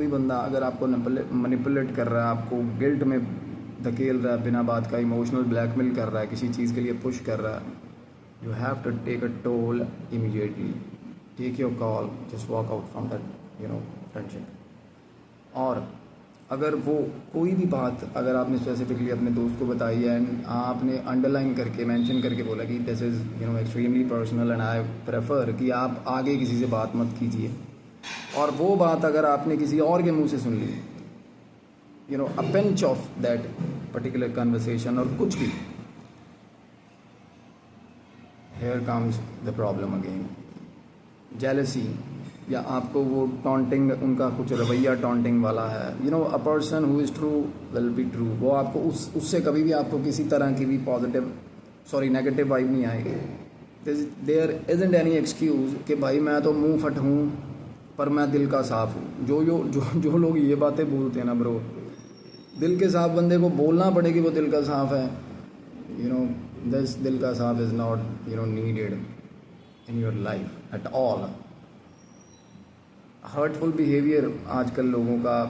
कोई बंदा अगर आपको मैनिपुलेट कर रहा है, आपको गिल्ट में धकेल रहा है, बिना बात का इमोशनल ब्लैकमेल कर रहा है, किसी चीज़ के लिए पुश कर रहा है, you have to take a toll immediately, take your call, just walk out from that friendship. और अगर वो कोई भी बात अगर आपने स्पेसिफिकली अपने दोस्त को बताई है एंड आपने अंडरलाइन करके मेंशन करके बोला कि this is extremely personal and I prefer कि आप आगे किसी से बात मत कीजिए, और वो बात अगर आपने किसी और के मुंह से सुन ली, a pinch of that particular conversation और कुछ भी, here comes the problem again, jealousy, या आपको वो टॉन्टिंग, उनका कुछ रवैया टॉन्टिंग वाला है, a person who is true will be true, वो आपको उससे कभी भी आपको किसी तरह की भी नेगेटिव वाइब नहीं आएगी। देयर इज़न्ट एनी एक्सक्यूज़ कि भाई मैं तो मुंह फट हूँ पर मैं दिल का साफ़ हूँ। जो लोग ये बातें बोलते हैं ना ब्रो, दिल के साफ बंदे को बोलना पड़ेगी वो दिल का साफ है। दिस दिल का साफ is not needed in your life at all. Hurtful behaviour आजकल लोगों का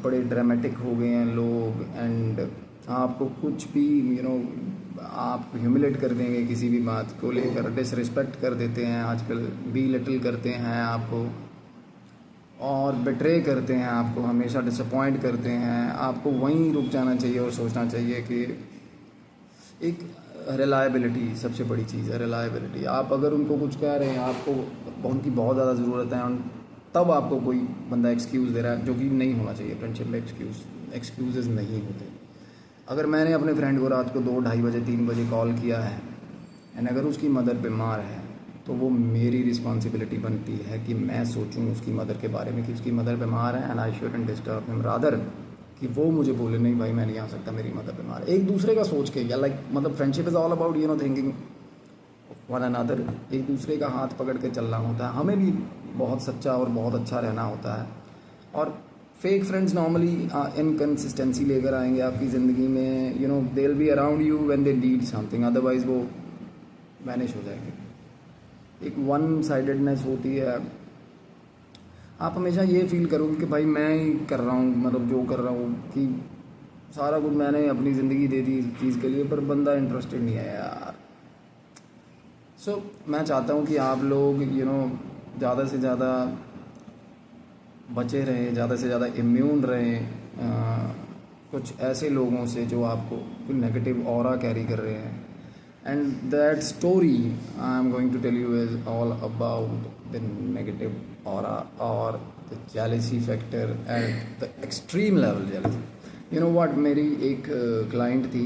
बड़े ड्रामेटिक हो गए हैं लोग, एंड आपको कुछ भी आप ह्यूमिलेट कर देंगे, किसी भी बात को लेकर डिसरिस्पेक्ट कर देते हैं आजकल, बी लिटिल करते हैं आपको और बिट्रे करते हैं आपको, हमेशा डिसअपॉइंट करते हैं आपको। वहीं रुक जाना चाहिए और सोचना चाहिए कि एक रिलायबिलिटी सबसे बड़ी चीज़ है, रिलायबिलिटी। आप अगर उनको कुछ कह रहे हैं, आपको उनकी बहुत ज़्यादा ज़रूरत है, तब आपको कोई बंदा एक्सक्यूज़ दे रहा है, जो कि नहीं होना चाहिए। फ्रेंडशिप में एक्सक्यूज़ नहीं होते। अगर मैंने अपने फ्रेंड को रात को 2-2:30 बजे 3 बजे कॉल किया है एंड अगर उसकी मदर बीमार है, तो वो मेरी रिस्पॉन्सिबिलिटी बनती है कि मैं सोचूं उसकी मदर के बारे में कि उसकी मदर बीमार है, and I shouldn't disturb him, rather कि वो मुझे बोले नहीं भाई मैं नहीं आ सकता, मेरी मदर बीमार है। एक दूसरे का सोच के, या friendship is all about thinking one another, एक दूसरे का हाथ पकड़ के चलना होता है। हमें भी बहुत सच्चा और बहुत अच्छा रहना होता है। और फेक फ्रेंड्स नॉर्मली इनकन्सिस्टेंसी लेकर आएंगे आपकी ज़िंदगी में, they will be around you when they need something, otherwise वो वैनिश हो जाएंगे। एक वन साइडेडनेस होती है। आप हमेशा ये फील करोगे कि भाई मैं ही कर रहा हूँ, जो कर रहा हूँ कि सारा कुछ मैंने अपनी ज़िंदगी दे दी इस चीज़ के लिए, पर बंदा इंटरेस्टेड नहीं है यार। मैं चाहता हूँ कि आप लोग ज़्यादा से ज़्यादा बचे रहें, ज़्यादा से ज़्यादा इम्यून रहें कुछ ऐसे लोगों से जो आपको कोई नेगेटिव ऑरा कैरी कर रहे हैं। And that story I am going to tell you is all about the negative aura और the jealousy factor at the extreme level jealousy. What, मेरी एक क्लाइंट थी,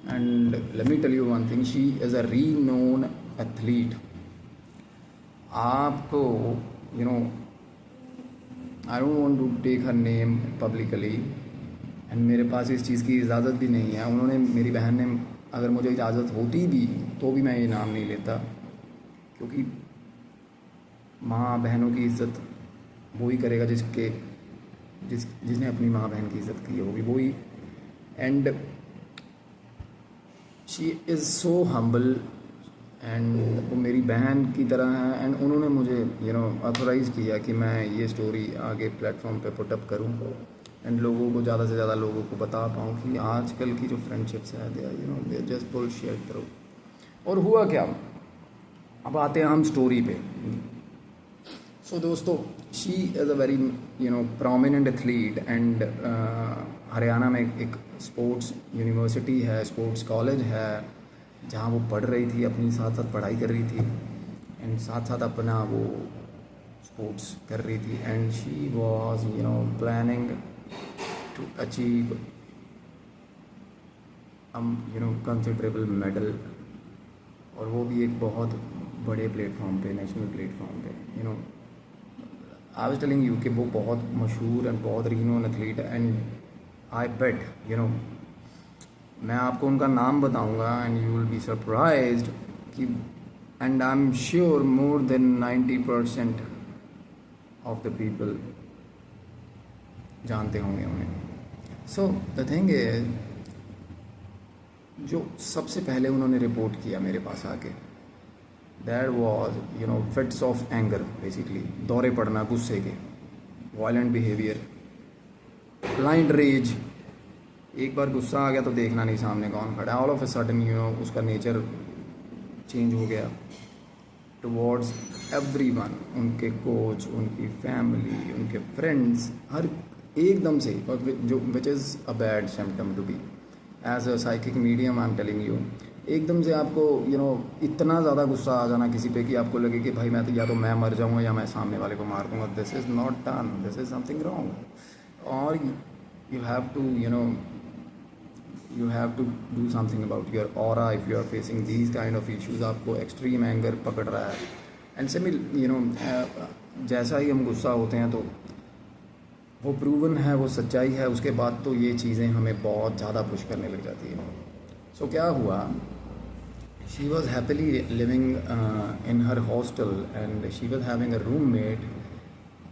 and let me tell you one thing, she is a renowned athlete. आपको I don't want to take her name publicly, and मेरे पास इस चीज़ की इजाज़त भी नहीं है। उन्होंने, मेरी बहन ने, अगर मुझे इजाज़त होती भी तो भी मैं ये नाम नहीं लेता, क्योंकि माँ बहनों की इज़्ज़त वही करेगा जिसने अपनी माँ बहन की इज़्ज़त की होगी, वही। And she is so humble, and वो मेरी बहन की तरह है, एंड उन्होंने मुझे ऑथोराइज़ किया कि मैं ये स्टोरी आगे प्लेटफॉर्म पे पुटअप करूं एंड लोगों को, ज़्यादा से ज़्यादा लोगों को बता पाऊँ कि आजकल की जो फ्रेंडशिप्स है दे जस्ट बुलशिट थ्रू। और हुआ क्या, अब आते हैं हम स्टोरी पे। दोस्तों, she is a very prominent athlete, and Haryana में एक स्पोर्ट्स यूनिवर्सिटी है, स्पोर्ट्स कॉलेज है, जहाँ वो पढ़ रही थी, अपनी साथ साथ पढ़ाई कर रही थी एंड साथ साथ अपना वो स्पोर्ट्स कर रही थी। And she was planning to achieve considerable medal, और वो भी एक बहुत बड़े प्लेटफॉर्म पे, नेशनल प्लेटफॉर्म पे। आई वाज टेलिंग यू कि वो बहुत मशहूर एंड बहुत रीनोन एथलीट है, एंड आई बेट मैं आपको उनका नाम बताऊंगा and you will be surprised कि, and I am sure more than 90% of the people जानते होंगे उन्हें। सो द थिंग इज, जो सबसे पहले उन्होंने रिपोर्ट किया मेरे पास आके, that was fits of anger, basically दौरे पड़ना गुस्से के। वायलेंट बिहेवियर, ब्लाइंड रेज, एक बार गुस्सा आ गया तो देखना नहीं सामने कौन खड़ा है, ऑल ऑफ ए सडन उसका नेचर चेंज हो गया टुवर्ड्स एवरीवन, उनके कोच, उनकी फैमिली, उनके फ्रेंड्स, हर एकदम से, जो which is a bad symptom to be as a psychic medium. I am telling you, एकदम से आपको इतना ज़्यादा गुस्सा आ जाना किसी पे कि आपको लगे कि भाई मैं तो या तो मैं मर जाऊँगा या मैं सामने वाले को मार दूँगा। This is not done, this is something wrong. और you have to do something about your aura if you are facing these kind of issues. आपको एक्सट्रीम एंगर पकड़ रहा है एंड सिमिल जैसा ही हम गुस्सा होते हैं तो वो प्रूवन है, वो सच्चाई है, उसके बाद तो ये चीज़ें हमें बहुत ज़्यादा पुश करने लग जाती हैं। सो क्या हुआ, she was happily living in her hostel and she was having a roommate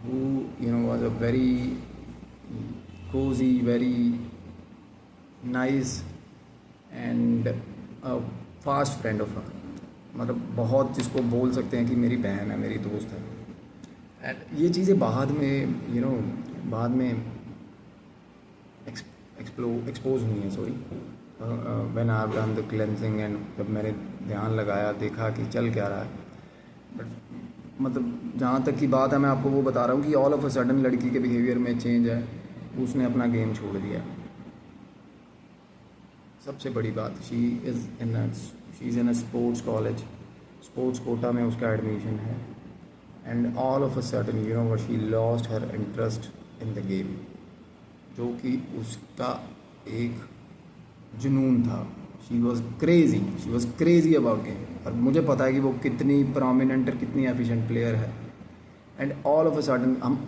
who was a very Cozi, very nice and fast friend of her, मतलब बहुत जिसको बोल सकते हैं कि मेरी बहन है, मेरी दोस्त है। एंड ये चीज़ें बाद में बाद में एक्सपोज हुई हैं, sorry, when I have done the cleansing, and जब मैंने ध्यान लगाया, देखा कि चल क्या रहा है। बट मतलब जहाँ तक की बात है, मैं आपको वो बता रहा हूँ कि ऑल ऑफ अ सडन लड़की के बिहेवियर में चेंज है, उसने अपना गेम छोड़ दिया। सबसे बड़ी बात, she is in a sports college, sports quota में उसका एडमिशन है, and all of a sudden she lost her interest in the game, जो कि उसका एक जुनून था। She was crazy about game. और मुझे पता है कि वो कितनी प्रोमिनेंट और कितनी एफिशिएंट प्लेयर है। And all of a sudden हम,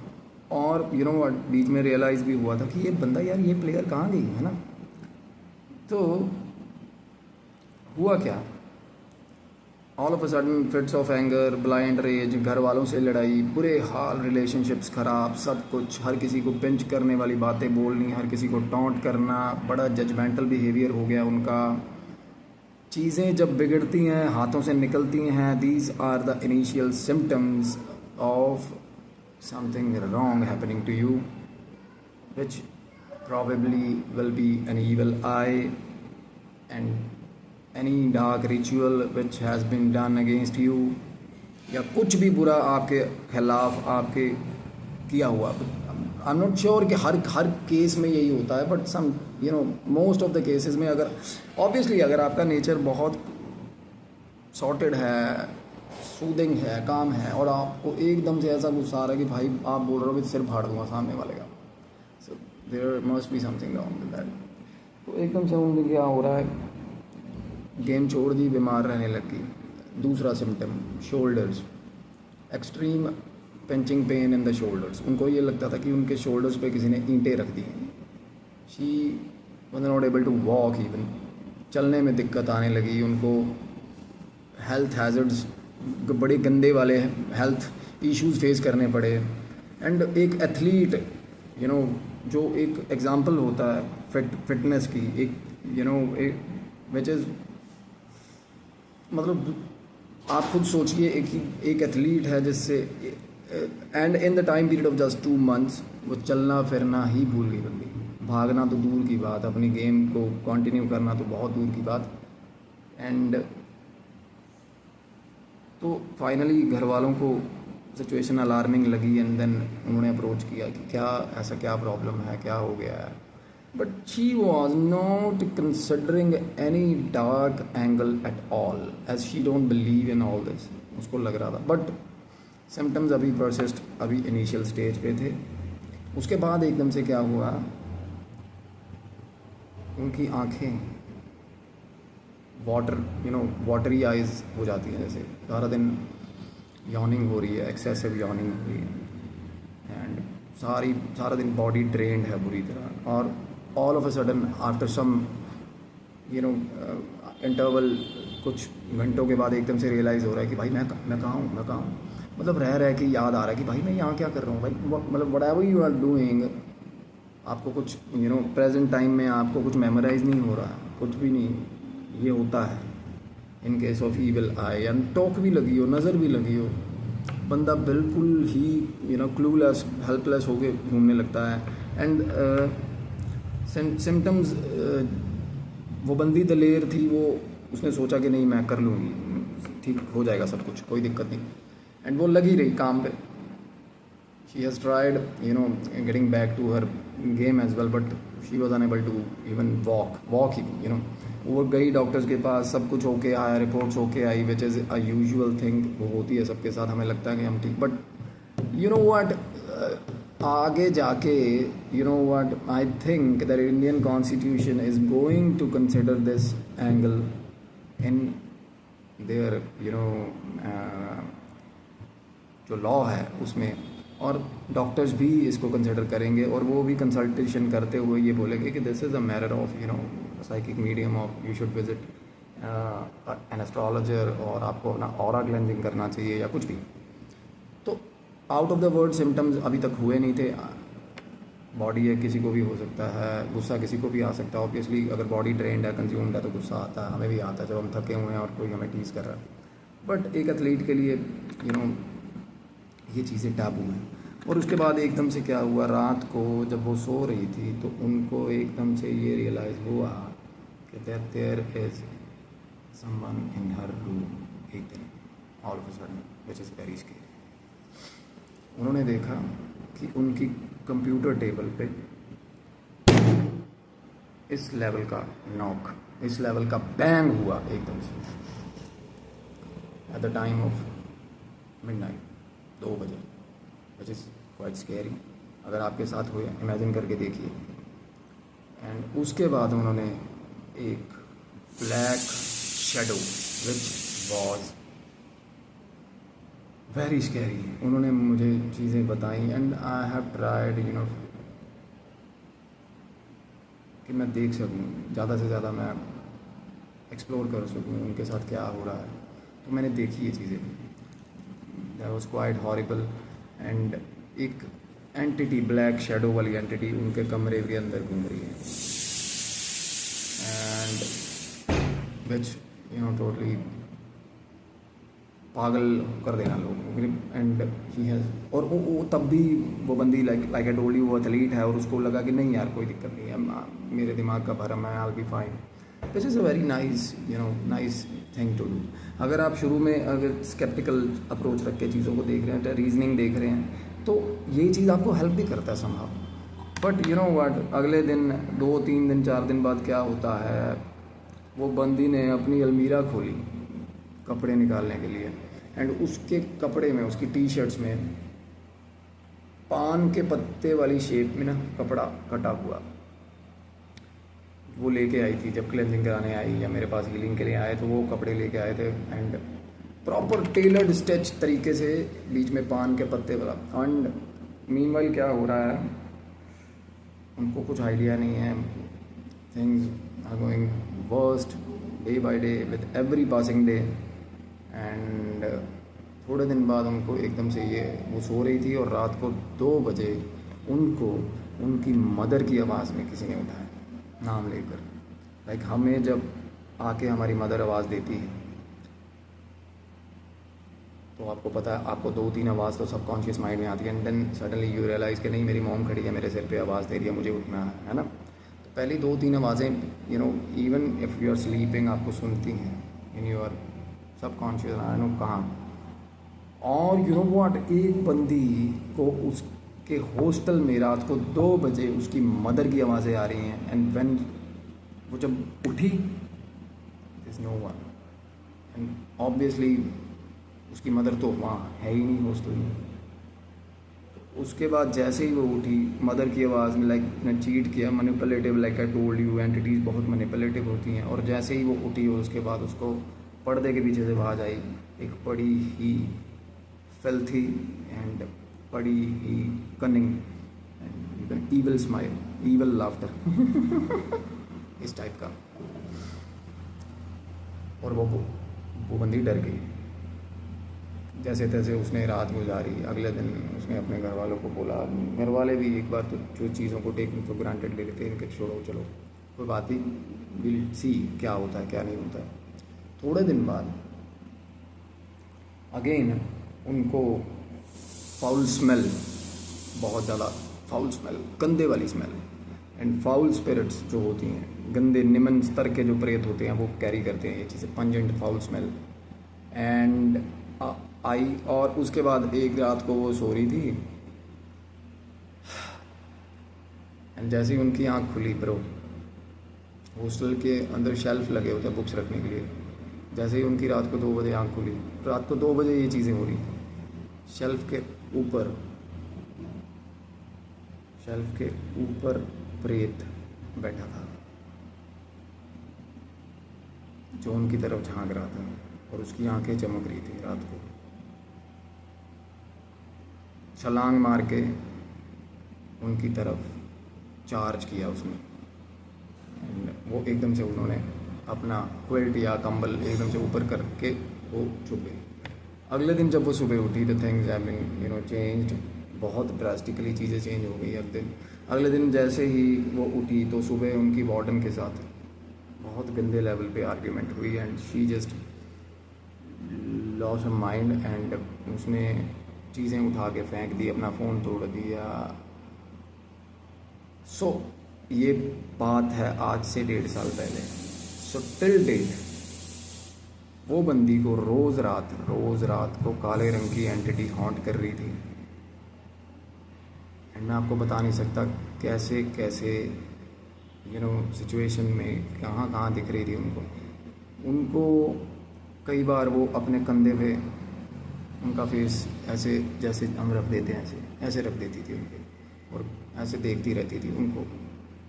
और बीच में रियलाइज़ भी हुआ था कि ये बंदा, यार ये प्लेयर कहाँ गई, है ना। तो हुआ क्या, all of a sudden fits of anger, blind rage, घर वालों से लड़ाई, बुरे हाल, रिलेशनशिप्स ख़राब, सब कुछ, हर किसी को पिंच करने वाली बातें बोलनी, हर किसी को टॉन्ट करना, बड़ा जजमेंटल बिहेवियर हो गया उनका। चीज़ें जब बिगड़ती हैं, हाथों से निकलती हैं, these are the initial symptoms of something wrong happening to you, which probably will be an evil eye and any dark ritual which has been done against you, या कुछ भी बुरा आपके खिलाफ आपके किया हुआ। आई एम नॉट श्योर कि हर केस में यही होता है, but some most of the cases में, अगर ऑब्वियसली अगर आपका नेचर बहुत सॉर्टेड है, सूदिंग है, काम है, और आपको एकदम से ऐसा गुस्सा आ रहा है कि भाई आप बोल रहे हो कि सिर फाड़ दूंगा सामने वाले का, so there must be something wrong with that. तो एकदम से उनके क्या हो रहा है, गेम छोड़ दी, बीमार रहने लगी। दूसरा symptom, shoulders, extreme pinching pain in the shoulders. उनको ये लगता था कि उनके शोल्डर्स पे किसी ने ईंटें रख दी हैं। She was not able to walk even, चलने में दिक्कत आने लगी उनको। हेल्थ हैजर्ड्स, बड़े गंदे वाले हेल्थ इश्यूज फेस करने पड़े। एंड एक एथलीट जो एक एग्जांपल होता है फिटनेस की, एक विच इज़, मतलब आप खुद सोचिए, एक एथलीट है जिससे, and in the time period of just 2 months वो चलना फिरना ही भूल गई बंदी। भागना तो दूर की बात, अपनी गेम को कंटिन्यू करना तो बहुत दूर की बात। एंड तो फाइनली घर वालों को सिचुएशन अलार्मिंग लगी, एंड देन उन्होंने अप्रोच किया कि क्या प्रॉब्लम है, क्या हो गया है। But she was not considering any dark angle at all, as she don't believe in all this. उसको लग रहा था, बट सिम्टम्स अभी परसिस्ट, अभी इनिशियल स्टेज पे थे। उसके बाद एकदम से क्या हुआ, उनकी आँखें वाटरी आइज हो जाती हैं, जैसे सारा दिन यॉर्निंग हो रही है, एक्सेसिव यॉर्निंग हो रही है, एंड सारा दिन बॉडी ड्रेन्ड है बुरी तरह। और all of a sudden after some interval, कुछ घंटों के बाद एकदम से रियलाइज़ हो रहा है कि भाई मैं कहाँ हूँ। मतलब रह के याद आ रहा है कि भाई मैं यहाँ क्या कर रहा हूँ। भाई मतलब व्हाटएवर यू आर डूइंग, आपको कुछ प्रेजेंट टाइम में आपको कुछ मेमोराइज नहीं हो रहा, कुछ भी नहीं। ये होता है in case of evil I, and talk भी लगी हो, नज़र भी लगी हो, बंदा बिल्कुल ही क्लूलेस हेल्पलेस होके घूमने लगता है। एंड सिम्टम्स, वो बंदी दलेर थी, वो उसने सोचा कि नहीं मैं कर लूँगी, ठीक हो जाएगा सब कुछ, कोई दिक्कत नहीं। एंड वो लगी रही काम पे। She has tried getting back to her game as well, but she was unable to even walk ही। वो गई डॉक्टर्स के पास, सब कुछ होके आया, रिपोर्ट्स होके आई, which is a usual thing, वो होती है सबके साथ। हमें लगता है कि हम ठीक, बट यू नो व्हाट, आगे जाके what, I think that Indian constitution is going to consider this angle in there जो लॉ है उसमें, और डॉक्टर्स भी इसको कंसिडर करेंगे, और वो भी कंसल्टेशन करते हुए ये बोलेंगे कि this is a matter of psychic medium of you should visit an astrologer, और आपको अपना ऑरा क्लेंजिंग करना चाहिए या कुछ भी। तो out of the word symptoms अभी तक हुए नहीं थे। बॉडी है, किसी को भी हो सकता है, गुस्सा किसी को भी आ सकता है। ऑब्वियसली अगर बॉडी ट्रेंड है, कंज्यूम्ड है, तो गुस्सा आता है, हमें भी आता है जब हम थके हुए हैं और कोई हमें टीज़ कर रहा है। बट एक एथलीट के लिए ये चीज़ें टैबू हैं। और उसके बाद एकदम से क्या हुआ, रात को जब वो सो रही थी तो उनको एकदम से ये रियलाइज़ हुआ कि there is someone in her room, एक दिन all of a sudden, which is very scary. उन्होंने देखा कि उनकी कंप्यूटर टेबल पे इस लेवल का नॉक, इस लेवल का बैंग हुआ एकदम से, at the time of midnight, 2 बजे, विच इज़ क्वाइट स्केरी। अगर आपके साथ हुए, इमेजिन करके देखिए। एंड उसके बाद उन्होंने एक black shadow which was very scary, उन्होंने मुझे चीज़ें बताई, एंड आई हैव ट्राइड कि मैं देख सकूँ, ज़्यादा से ज़्यादा मैं एक्सप्लोर कर सकूँ उनके साथ क्या हो रहा है। तो मैंने देखी ये चीज़ें, that was quite horrible. And एक एंटिटी, ब्लैक शेडो वाली एंटिटी उनके कमरे के अंदर घूम रही है, एंड विच टोटली पागल कर देना लोगों। एंड ही हैज़, और वो तब भी वो बंदी लाइक आई टोल्ड यू, वो एथलीट है, और उसको लगा कि नहीं यार कोई दिक्कत नहीं है, मेरे दिमाग का भरम है, I will be fine. This is a very nice nice thing to do. अगर आप शुरू में अगर स्केप्टिकल अप्रोच रख के चीज़ों को देख रहे हैं, रीजनिंग देख रहे हैं, तो ये चीज़ आपको हेल्प भी करता है somehow. But you know what, अगले दिन 2-3 दिन 4 दिन बाद क्या होता है, वो बंदी ने अपनी अलमीरा खोली कपड़े निकालने के लिए, एंड उसके कपड़े में, उसकी टी शर्ट्स में पान के पत्ते वाली शेप में ना कपड़ा कटा हुआ वो लेके आई थी। जब क्लेंजिंग कराने आई या मेरे पास हीलिंग के लिए आए तो वो कपड़े लेके आए थे, एंड प्रॉपर टेलर्ड स्टिच तरीके से, बीच में पान के पत्ते वाला। एंड मीनवाइल क्या हो रहा है, उनको कुछ आइडिया नहीं है, things are going worst day by day with every passing day. And थोड़े दिन बाद उनको एकदम से ये, वो सो रही थी और रात को 2 बजे उनको उनकी मदर की आवाज़ में किसी ने उठाया, नाम लेकर। लाइक हमें जब आके हमारी मदर आवाज़ देती है तो आपको पता है, आपको 2-3 आवाज़ तो सबकॉन्शियस माइंड में आती है, and then suddenly you realise कि नहीं मेरी मॉम खड़ी है मेरे सिर पे आवाज़ दे रही है, मुझे उठना है ना। तो पहली 2-3 आवाज़ें even if you are sleeping आपको सुनती हैं in your subconscious, I know कहाँ। और व्हाट, एक बंदी को उसके हॉस्टल में रात को 2 बजे उसकी मदर की आवाज़ें आ रही हैं, एंड व्हेन वो जब उठी is no one, and obviously उसकी मदर तो वहाँ है ही नहीं हॉस्टल में। तो उसके बाद जैसे ही वो उठी, मदर की आवाज़ में लाइक ने चीट किया, manipulative, like I told you, entities बहुत मैनिपुलेटिव होती हैं। और जैसे ही वो उठी और उसके बाद उसको पर्दे के पीछे से आवाज़ आई, एक बड़ी ही फिल्थी एंड बड़ी ही cunning and evil smile, evil laughter इस टाइप का। और वो बंदी डर गई। जैसे तैसे उसने रात गुजारी। अगले दिन उसने अपने घर वालों को बोला। घर वाले भी एक बार तो जो चीज़ों को टेकन फॉर ग्रांटेड ले लेते हैं कि छोड़ो चलो कोई बात नहीं, विल सी क्या होता है क्या नहीं होता है। थोड़े दिन बाद अगेन उनको फाउल स्मेल, बहुत ज़्यादा फाउल स्मेल, गंदे वाली स्मेल। एंड फाउल स्पिरिट्स जो होती हैं, गंदे निम्न स्तर के जो प्रेत होते हैं वो कैरी करते हैं ये चीज़ें, pungent foul smell. And I, और उसके बाद एक रात को वो सो रही थी, एंड जैसे ही उनकी आँख खुली, ब्रो, हॉस्टल के अंदर शेल्फ लगे होते हैं बुक्स रखने के लिए, जैसे ही उनकी रात को 2 बजे आँख खुली, रात को 2 बजे ये चीज़ें हो रही, शेल्फ के ऊपर प्रेत बैठा था जो उनकी तरफ झांक रहा था, और उसकी आंखें चमक रही थी रात को। छलांग मार के उनकी तरफ चार्ज किया उसने, वो एकदम से उन्होंने अपना क्विल्ट या कंबल एकदम से ऊपर करके वो छुप गई। अगले दिन जब वो सुबह उठी, the things have been changed, बहुत ड्रास्टिकली चीज़ें चेंज हो गई। अगले दिन जैसे ही वो उठी तो सुबह उनकी वार्डन के साथ बहुत गंदे लेवल पे आर्ग्यूमेंट हुई, and she just loss of mind, and उसने चीज़ें उठा के फेंक दी, अपना फ़ोन तोड़ दिया। सो ये बात है आज से 1.5 साल पहले। सो टिल डेट वो बंदी को रोज़ रात को काले रंग की एंटिटी हॉन्ट कर रही थी, एंड मैं आपको बता नहीं सकता कैसे कैसे सिचुएशन में कहाँ दिख रही थी उनको। कई बार वो अपने कंधे पे उनका फेस ऐसे जैसे हम रख देते हैं ऐसे रख देती थी उनके, और ऐसे देखती रहती थी उनको,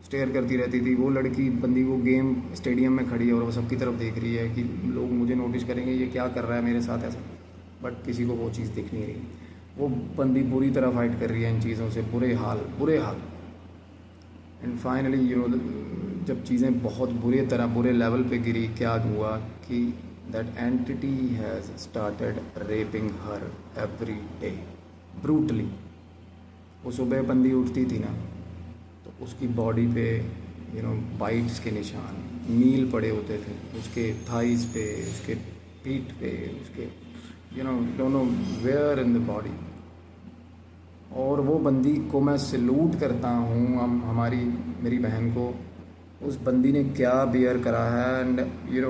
स्टेयर करती रहती थी। वो लड़की बंदी वो गेम स्टेडियम में खड़ी है और वो सबकी तरफ देख रही है कि लोग मुझे नोटिस करेंगे, ये क्या कर रहा है मेरे साथ ऐसा, बट किसी को वो चीज़ दिख नहीं रही। वो बंदी बुरी तरह फाइट कर रही है इन चीज़ों से, बुरे हाल। एंड फाइनली जब चीज़ें बहुत बुरे लेवल पे गिरी, क्या हुआ कि that entity has started rapping her every day brutally. वो सुबह बंदी उठती थी ना, तो उसकी बॉडी पे बाइट्स के निशान, नील पड़े होते थे उसके थाइस पे, उसके पीठ पे, उसके दोनों वेयर इन द बॉडी। और वो बंदी को मैं सैल्यूट करता हूँ, मेरी बहन को, उस बंदी ने क्या बियर करा है, एंड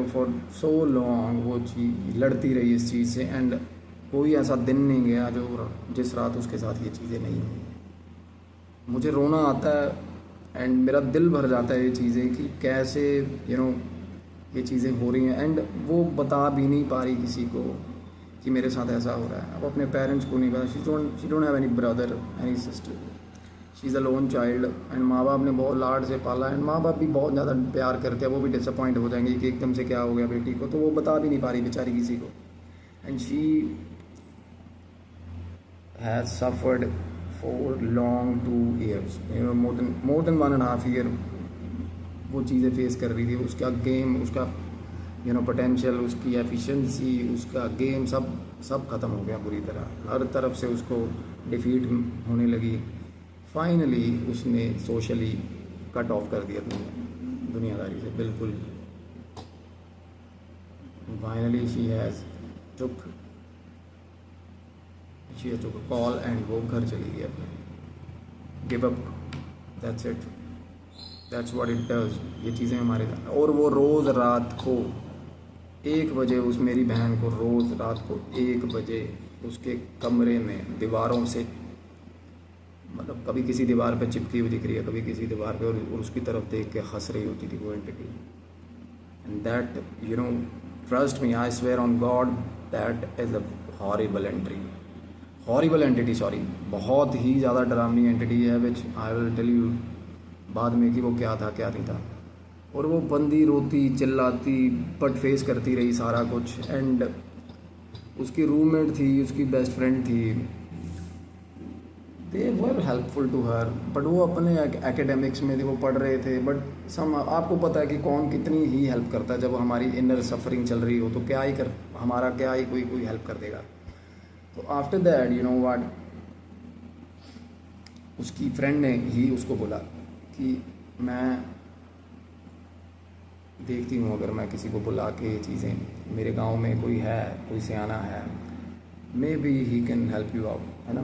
फॉर सो लॉन्ग वो चीज़ लड़ती रही इस चीज़ से, एंड कोई ऐसा दिन नहीं गया जिस रात उसके साथ ये चीज़ें नहीं हुई। मुझे रोना आता है एंड मेरा दिल भर जाता है ये चीज़ें कि कैसे ये चीज़ें हो रही हैं, एंड वो बता भी नहीं पा रही किसी को कि मेरे साथ ऐसा हो रहा है। अब अपने पेरेंट्स को नहीं पता, she don't have any brother any sister, she is a loan child, and माँ बाप ने बहुत लाड से पाला, एंड माँ बाप भी बहुत ज़्यादा प्यार करते हैं। वो भी डिसअपॉइंट हो जाएंगे कि एकदम से क्या हो गया बेटी को, तो वो बता भी नहीं पा रही बेचारी किसी को। And she has suffered for long 2 years, more than 1.5 year वो चीज़ें फेस कर रही थी। उसका गेम, उसका पोटेंशियल, उसकी एफिशिएंसी, उसका गेम सब ख़त्म हो गया बुरी तरह। हर तरफ से उसको डिफीट होने लगी। फाइनली उसने सोशली कट ऑफ कर दिया दुनियादारी से बिल्कुल। Finally she has took call and वो घर चली गई अपने, give up, that's it, that's what it does. ये चीज़ें हमारे साथ। और वो रोज़ रात को 1 बजे मेरी बहन को रोज़ रात को 1 बजे उसके कमरे में दीवारों से, मतलब कभी किसी दीवार पे चिपकी हुई दिख रही है, कभी किसी दीवार पे, और उसकी तरफ देख के हंस रही होती थी वो entity. And that trust me, I swear on God, that is a horrible entity, sorry, बहुत ही ज़्यादा डरावनी एंटिटी है, विच आई विल टेल यू बाद में कि वो क्या था क्या नहीं था। और वो बंदी रोती चिल्लाती बट फेस करती रही सारा कुछ। एंड उसकी रूममेट थी, उसकी बेस्ट फ्रेंड थी, दे वर हेल्पफुल टू हर, बट वो अपने एकेडमिक्स में थे, वो पढ़ रहे थे। बट आपको पता है कि कौन कितनी ही हेल्प करता है जब हमारी इनर सफरिंग चल रही हो, तो हमारा क्या ही कोई हेल्प कर देगा। तो आफ्टर दैट व्हाट, उसकी फ्रेंड ने ही उसको बोला कि मैं देखती हूँ अगर मैं किसी को बुला के ये चीज़ें, मेरे गांव में कोई है, कोई सियाना है, may be he can help you out, है ना।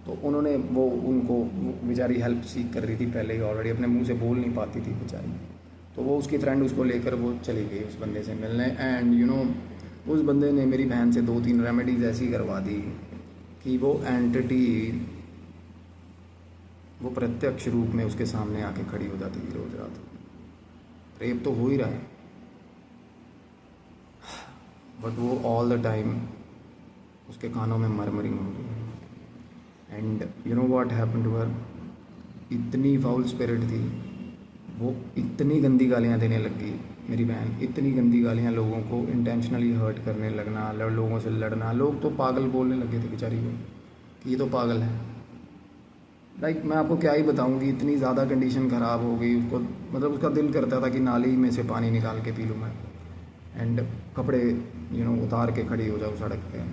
तो उन्होंने वो उनको बेचारी हेल्प सीख कर रही थी पहले ही ऑलरेडी, अपने मुंह से बोल नहीं पाती थी बेचारी, तो वो उसकी फ्रेंड उसको लेकर वो चली गई उस बंदे से मिलने। एंड यू नो उस बंदे ने मेरी बहन से 2-3 रेमेडीज़ ऐसी करवा दी कि वो एंटिटी वो प्रत्यक्ष रूप में उसके सामने आके खड़ी हो जाती थी रोज रात। रेप तो हो ही रहा है, बट वो ऑल द टाइम उसके कानों में मरमरिंग हो रही। And you know what happened to her, इतनी फाउल स्पिरिट थी वो, इतनी गंदी गालियाँ देने लग गई मेरी बहन, इतनी गंदी गालियाँ, लोगों को इंटेंशनली हर्ट करने लगना, लोगों से लड़ना। लोग तो पागल बोलने लगे थे बेचारी को कि ये तो पागल है। लाइक मैं आपको क्या ही बताऊँ कि इतनी ज़्यादा कंडीशन ख़राब हो गई उसको, मतलब उसका दिल करता था कि नाली में से पानी निकाल के पी लूँ मैं। एंड कपड़े उतार के खड़ी हो जाऊँ सड़क पे,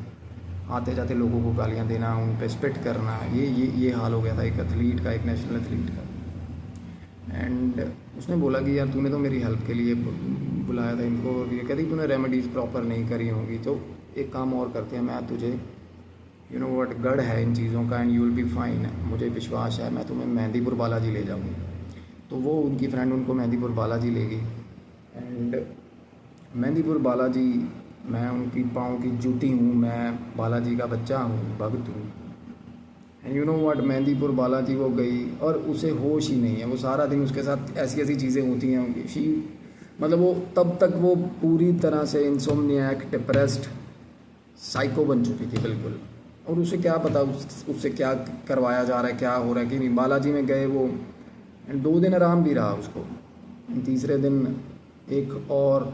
आते जाते लोगों को गालियाँ देना, उन पे स्पिट करना, ये हाल हो गया था एक एथलीट का, एक नेशनल एथलीट का। एंड उसने बोला कि यार तूने तो मेरी हेल्प के लिए बुलाया था इनको, और ये कहती तूने रेमेडीज़ प्रॉपर नहीं करी होंगी, तो एक काम और करते हैं, मैं तुझे यू नो व्हाट गढ़ है इन चीज़ों का, and you will be fine, मुझे विश्वास है, मैं तुम्हें मेहंदीपुर बालाजी ले जाऊँगी। तो वो उनकी फ्रेंड उनको मेहंदीपुर बालाजी ले गई। एंड मेहंदीपुर बालाजी, मैं उनकी पाँव की जूती हूँ, मैं बालाजी का बच्चा हूँ, भक्त हूँ। And you know what, Mehandipur Balaji वो गई और उसे होश ही नहीं है, वो सारा दिन उसके साथ ऐसी ऐसी चीज़ें होती हैं शी, मतलब वो तब तक वो पूरी तरह से इंसोम्नियाक, डिप्रेस्ड, साइको बन चुकी थी बिल्कुल। और उसे क्या पता उससे क्या करवाया जा रहा है, क्या हो रहा है कि नहीं। बालाजी में गए वो, 2 दिन आराम भी रहा उसको। तीसरे दिन एक और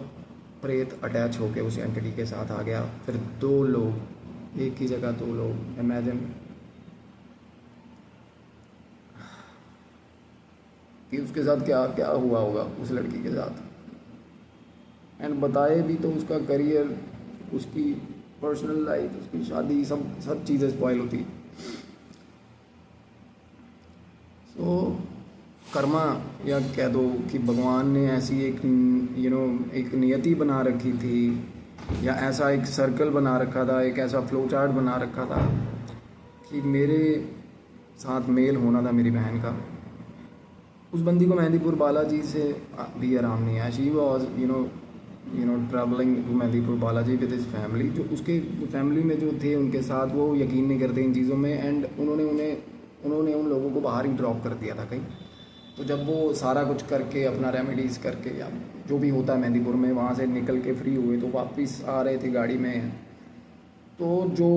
प्रेत अटैच होके उस एंटिटी के साथ आ गया। फिर 2 लोग, एक ही जगह 2 लोग, इमेजिन कि उसके साथ क्या क्या हुआ होगा उस लड़की के साथ। एंड बताए भी तो उसका करियर, उसकी पर्सनल लाइफ, उसकी शादी, सब चीज़ें स्पॉइल होती। सो कर्मा, या कह दो कि भगवान ने ऐसी एक एक नियति बना रखी थी, या ऐसा एक सर्कल बना रखा था, एक ऐसा फ्लो चार्ट बना रखा था कि मेरे साथ मेल होना था मेरी बहन का। उस बंदी को मेहंदीपुर बालाजी से भी आराम नहीं आया। She was travelling to Mehandipur Balaji with his family. जो उसके फैमिली में जो थे उनके साथ, वो यकीन नहीं करते इन चीज़ों में। एंड उन्होंने उन लोगों को बाहर ही ड्रॉप कर दिया था कहीं। तो जब वो सारा कुछ करके, अपना रेमेडीज़ करके, या जो भी होता है मेहंदीपुर में, वहाँ से निकल के फ्री हुए, तो वापस आ रहे थे गाड़ी में, तो जो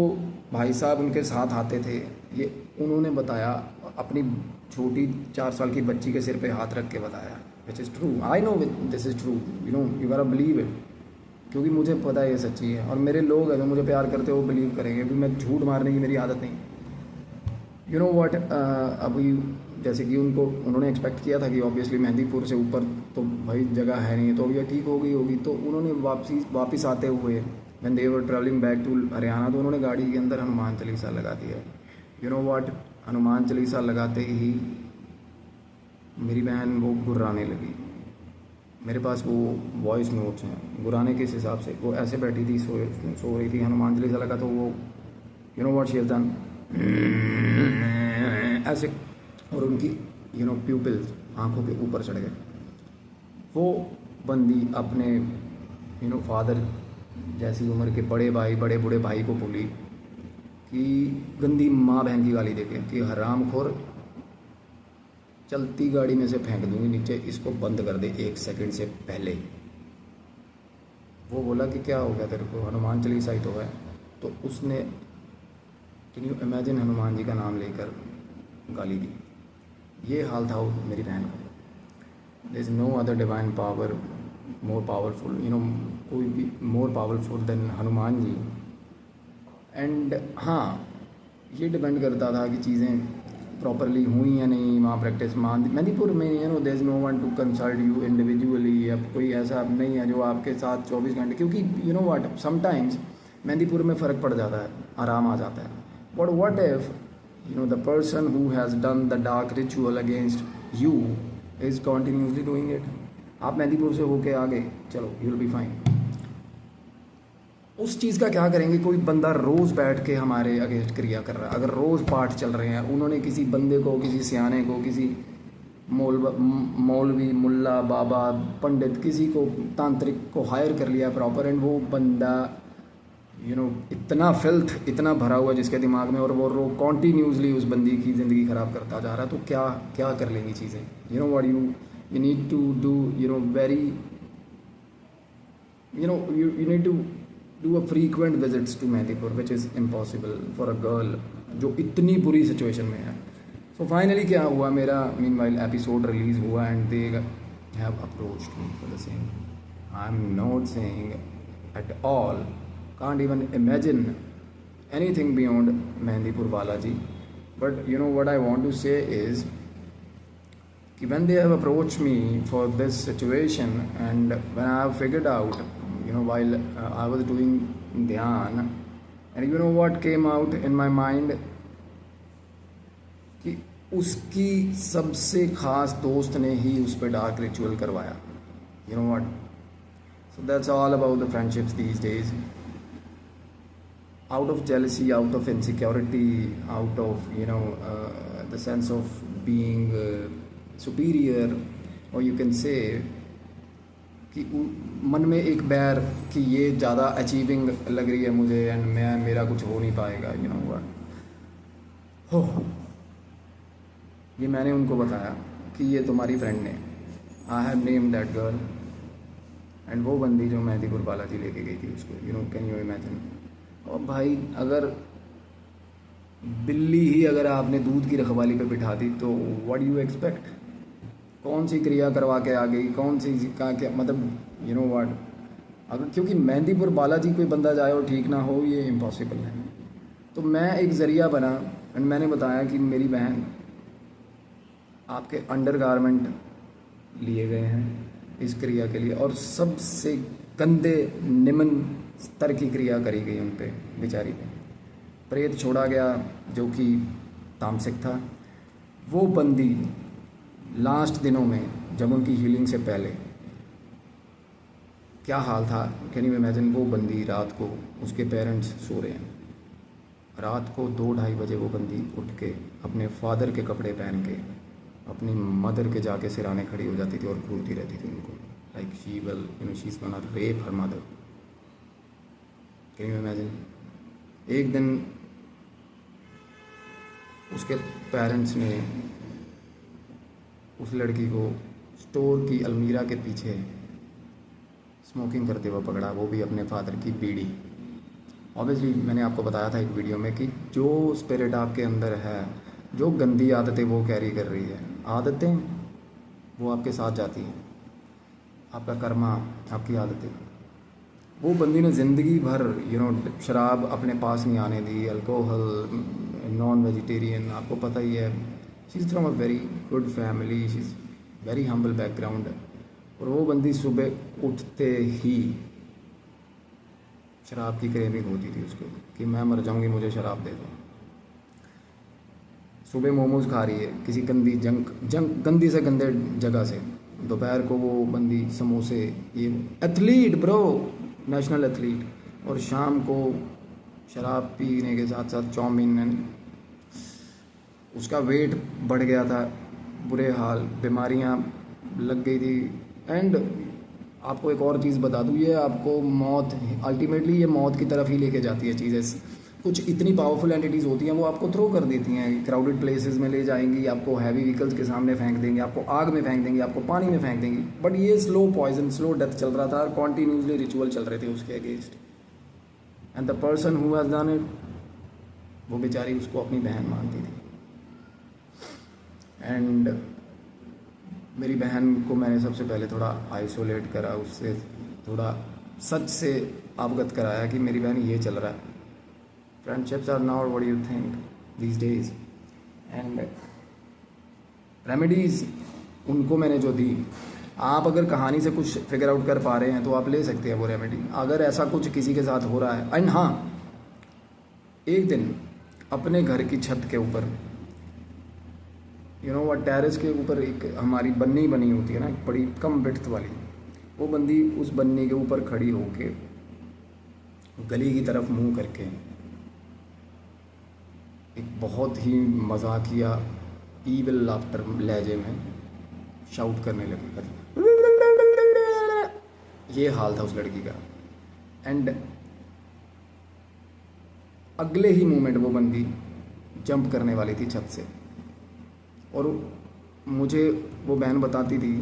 भाई साहब उनके साथ आते थे, ये उन्होंने बताया, अपनी छोटी 4 साल की बच्ची के सिर पे हाथ रख के बताया, which is true. I know this is true, you गोtta बिलीव इट, क्योंकि मुझे पता है ये सच्ची है। और मेरे लोग हैं जो मुझे प्यार करते हैं, वो बिलीव करेंगे, क्योंकि मैं झूठ मारने की मेरी आदत नहीं। यू नो व्हाट, अभी जैसे कि उन्होंने एक्सपेक्ट किया था कि ऑब्वियसली मेहंदीपुर से ऊपर तो भाई जगह है नहीं, तो ये ठीक हो गई होगी। तो उन्होंने वापस आते हुए, when they were travelling back to Haryana, तो उन्होंने गाड़ी के अंदर हनुमान चालीसा लगा दिया। You know what, Hanuman Chalisa लगाते ही मेरी बहन वो गुर्राने लगी। मेरे पास वो वॉइस नोट्स हैं, गुर्राने किस हिसाब से। वो ऐसे बैठी थी, सो रही थी, हनुमान चालीसा लगा, तो वो you know what she has done, ऐसे, और उनकी प्यूपिल्स आंखों के ऊपर चढ़ गए। वो बंदी अपने फादर जैसी उम्र के बड़े बूढ़े भाई को बोली कि गंदी माँ बहन की गाली देके कि हरामखोर, चलती गाड़ी में से फेंक दूंगी नीचे, इसको बंद कर दे 1 सेकंड से पहले। वो बोला कि क्या हो गया तेरे को, हनुमान चालीसा ही तो है। तो उसने, can you imagine, Hanuman ji का नाम लेकर गाली दी। ये हाल था मेरी बहन का। There is no other divine power more powerful, कोई भी more powerful than Hanuman ji. And हाँ, ये डिपेंड करता था कि चीज़ें प्रॉपरली हुई या नहीं वहाँ प्रैक्टिस। मेहंदीपुर में there is no one to consult you individually. अब कोई ऐसा नहीं है जो आपके साथ 24 घंटे, क्योंकि you know what, sometimes Mehandipur में फ़र्क पड़ जाता है, आराम आ जाता है। But what if the person who has done the dark ritual against you is continuously doing it? आप मेहंदीपुर से होके आ गए, चलो, you will be fine। उस चीज़ का क्या करेंगे? कोई बंदा रोज़ बैठ के हमारे अगेंस्ट क्रिया कर रहा है, अगर रोज़ पाठ चल रहे हैं, उन्होंने किसी बंदे को, किसी सियाने को, किसी मौलवी, मुल्ला, बाबा, पंडित, किसी को, तांत्रिक को हायर कर लिया प्रॉपर, एंड वो बंदा इतना फिल्थ इतना भरा हुआ जिसके दिमाग में, और वो कॉन्टीन्यूसली उस बंदी की ज़िंदगी ख़राब करता जा रहा है, तो क्या क्या कर लेंगी चीज़ें? What you need to do, very, you need to do a frequent visits to Mehndipur, which is impossible for a girl जो इतनी बुरी सिचुएशन में है. So finally क्या हुआ, मेरा meanwhile एपिसोड रिलीज़ हुआ and they have approached me for the same. I'm not saying at all, can't even imagine anything beyond Mehndipur Balaji, but what I want to say is when they have approached me for this situation, and when I have figured out, while I was doing dhyan, and what came out in my mind, कि उसकी सबसे खास दोस्त ने ही उस पर dark ritual करवाया. What? So that's all about the friendships these days. Out of jealousy, out of insecurity, out of the sense of being superior, or you can say कि मन में एक बैर कि ये ज़्यादा अचीविंग लग रही है मुझे, एंड मेरा कुछ हो नहीं पाएगा. हो ये मैंने उनको बताया कि ये तुम्हारी फ्रेंड ने, I have name that girl, and वो बंदी जो मेहंदीपुर बालाजी लेके गई थी उसको, कैन यू इमेजिन? और भाई अगर बिल्ली ही अगर आपने दूध की रखवाली पे बिठा दी तो व्हाट यू एक्सपेक्ट? कौन सी क्रिया करवा के आ गई, कौन सी का क्या मतलब, व्हाट? अगर क्योंकि मेहंदीपुर बालाजी कोई बंदा जाए और ठीक ना हो, ये इम्पॉसिबल है. तो मैं एक ज़रिया बना एंड मैंने बताया कि मेरी बहन, आपके अंडरगारमेंट लिए गए हैं इस क्रिया के लिए, और सबसे गंदे निम्न स्तर की क्रिया करी गई उन पे, बेचारी पे. प्रेत छोड़ा गया जो कि तामसिक था. वो बंदी लास्ट दिनों में, जब उनकी हीलिंग से पहले क्या हाल था, कैन यू इमेजिन? वो बंदी रात को, उसके पेरेंट्स सो रहे हैं, रात को 2-2:30 बजे वो बंदी उठ के अपने फादर के कपड़े पहन के अपनी मदर के जाके सिराने खड़ी हो जाती थी और घूरती रहती थी उनको, like she will she is gonna rape her mother. Can you imagine? एक दिन उसके पेरेंट्स ने उस लड़की को स्टोर की अलमीरा के पीछे स्मोकिंग करते हुए पकड़ा, वो भी अपने फादर की बीड़ी. ऑब्वियसली मैंने आपको बताया था एक वीडियो में कि जो स्पिरिट आपके अंदर है, जो गंदी आदतें वो कैरी कर रही है, आदतें वो आपके साथ जाती हैं, आपका कर्मा, आपकी आदतें. वो बंदी ने ज़िंदगी भर शराब अपने पास नहीं आने दी, अल्कोहल, नॉन वेजिटेरियन, आपको पता ही है. She is from a very good family, she is very humble background. और वो बंदी सुबह उठते ही शराब की क्रेविंग होती थी उसको कि मैं मर जाऊंगी, मुझे शराब दे दो. सुबह मोमोज खा रही है किसी गंदी गंदी से गंदे जगह से, दोपहर को वो बंदी समोसे, ये एथलीट ब्रो, नेशनल एथलीट, और शाम को शराब पीने के साथ साथ चाउमीन. उसका वेट बढ़ गया था, बुरे हाल, बीमारियां लग गई थी. एंड आपको एक और चीज़ बता दूँ, ये आपको मौत, अल्टीमेटली ये मौत की तरफ ही लेके जाती है चीज़ें. कुछ इतनी पावरफुल एंटिटीज़ होती हैं, वो आपको थ्रो कर देती हैं, क्राउडेड प्लेसेस में ले जाएंगी, आपको हैवी व्हीकल्स के सामने फेंक देंगे, आपको आग में फेंक देंगी, आपको पानी में फेंक देंगी. बट ये स्लो पॉइजन, स्लो डेथ चल रहा था, कॉन्टीन्यूसली रिचुअल चल रहे थे उसके against. And the person who has done it, वो बेचारी उसको अपनी बहन मानती थी. एंड मेरी बहन को मैंने सबसे पहले थोड़ा आइसोलेट करा, उससे थोड़ा सच से अवगत कराया कि मेरी बहन ये चल रहा है. Friendships are not what you think these days. And remedies उनको मैंने जो दी, आप अगर कहानी से कुछ फिगर आउट कर पा रहे हैं तो आप ले सकते हैं वो रेमेडी, अगर ऐसा कुछ किसी के साथ हो रहा है. एंड हाँ, एक दिन अपने घर की छत के ऊपर, टेरेस के ऊपर एक हमारी बन्नी बनी होती है ना, एक बड़ी कम विड्थ वाली, वो बंदी उस बन्नी के ऊपर खड़ी होके गली की तरफ मुंह करके एक बहुत ही मजाकिया ईविल लाफ्टर लहजे में शाउट करने लगी। ये हाल था उस लड़की का। एंड अगले ही मोमेंट वो बंदी जंप करने वाली थी छत से, और मुझे वो बहन बताती थी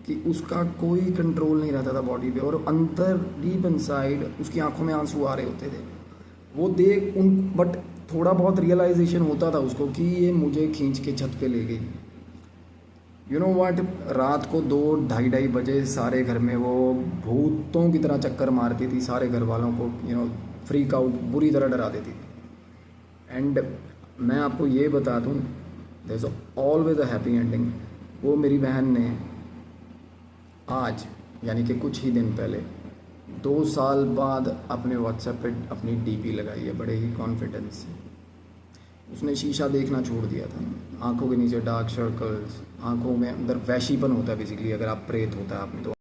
कि उसका कोई कंट्रोल नहीं रहता था बॉडी पे, और अंदर डीप इनसाइड उसकी आंखों में आंसू आ रहे होते थे। वो देख उन बट थोड़ा बहुत रियलाइजेशन होता था उसको कि ये मुझे खींच के छत पे ले गई। यू नो व्हाट, रात को 2-2:30 बजे सारे घर में वो भूतों की तरह चक्कर मारती थी, सारे घर वालों को फ्रीक आउट बुरी तरह डरा देती थी। एंड मैं आपको ये बता दूँ, there is always a happy ending. वो मेरी बहन ने आज यानी कि कुछ ही दिन पहले 2 साल बाद अपने व्हाट्सएप पे अपनी डीपी लगाई है बड़े ही कॉन्फिडेंस से। उसने शीशा देखना छोड़ दिया था, आंखों के नीचे डार्क सर्कल्स, आंखों में अंदर वैशीपन होता है बेसिकली। अगर आप प्रेत होता है आप में तो